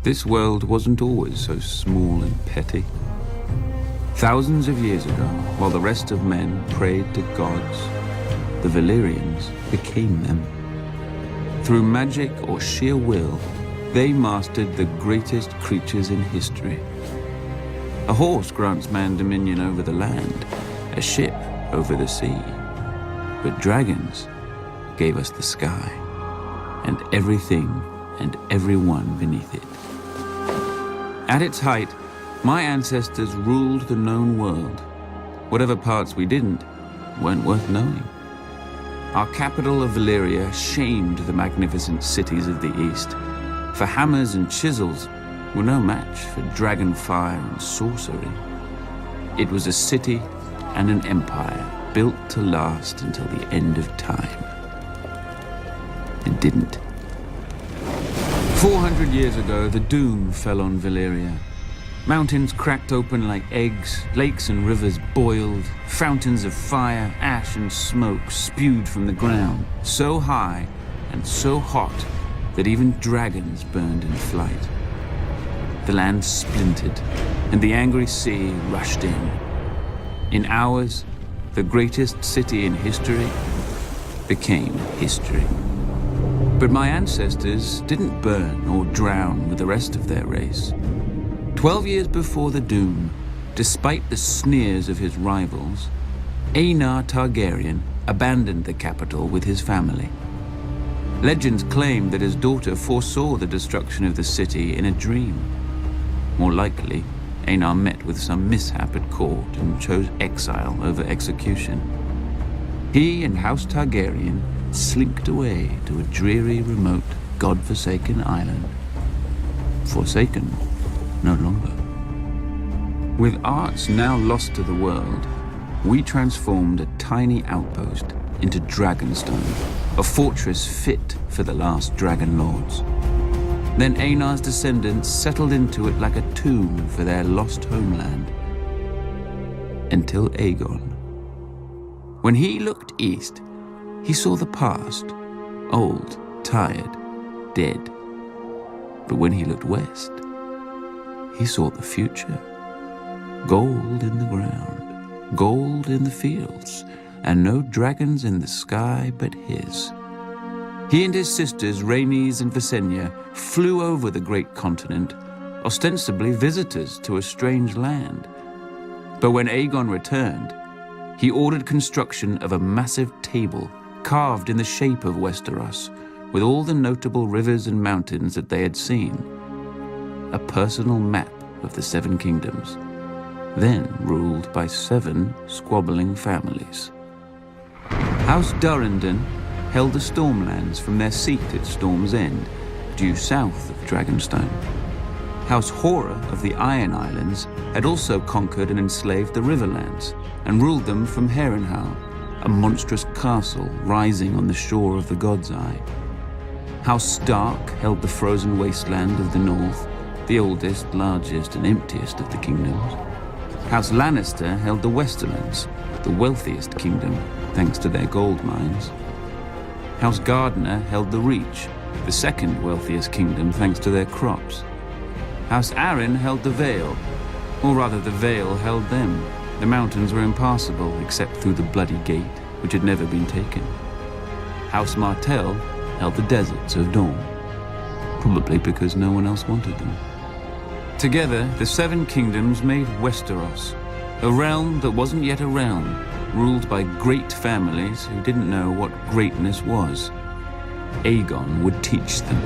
This world wasn't always so small and petty. Thousands of years ago, while the rest of men prayed to gods, the Valyrians became them. Through magic or sheer will, they mastered the greatest creatures in history. A horse grants man dominion over the land, a ship over the sea. But dragons gave us the sky, and everything and everyone beneath it. At its height, my ancestors ruled the known world. Whatever parts we didn't weren't worth knowing. Our capital of Valyria shamed the magnificent cities of the east, for hammers and chisels were no match for dragon fire and sorcery. It was a city and an empire built to last until the end of time. It didn't. 400 years ago, the doom fell on Valyria. Mountains cracked open like eggs, lakes and rivers boiled, fountains of fire, ash and smoke spewed from the ground, so high and so hot that even dragons burned in flight. The land splintered, and the angry sea rushed in. In hours, the greatest city in history became history. But my ancestors didn't burn or drown with the rest of their race. 12 years before the doom, despite the sneers of his rivals, Aenar Targaryen abandoned the capital with his family. Legends claim that his daughter foresaw the destruction of the city in a dream. More likely, Aenar met with some mishap at court and chose exile over execution. He and House Targaryen slinked away to a dreary, remote, god-forsaken island. Forsaken no longer. With arts now lost to the world, we transformed a tiny outpost into Dragonstone, a fortress fit for the last dragon lords. Then Aenar's descendants settled into it like a tomb for their lost homeland. Until Aegon. When he looked east, he saw the past, old, tired, dead. But when he looked west, he saw the future. Gold in the ground, gold in the fields, and no dragons in the sky but his. He and his sisters, Rhaenys and Visenya, flew over the great continent, ostensibly visitors to a strange land. But when Aegon returned, he ordered construction of a massive table carved in the shape of Westeros, with all the notable rivers and mountains that they had seen. A personal map of the Seven Kingdoms, then ruled by 7 squabbling families. House Durrandon held the Stormlands from their seat at Storm's End, due south of Dragonstone. House Hora of the Iron Islands had also conquered and enslaved the Riverlands, and ruled them from Harrenhal, a monstrous castle rising on the shore of the God's Eye. House Stark held the frozen wasteland of the north, the oldest, largest, and emptiest of the kingdoms. House Lannister held the Westerlands, the wealthiest kingdom, thanks to their gold mines. House Gardner held the Reach, the second wealthiest kingdom, thanks to their crops. House Arryn held the Vale, or rather the Vale held them. The mountains were impassable except through the Bloody Gate, which had never been taken. House Martell held the deserts of Dorne, probably because no one else wanted them. Together, the 7 kingdoms made Westeros, a realm that wasn't yet a realm, ruled by great families who didn't know what greatness was. Aegon would teach them.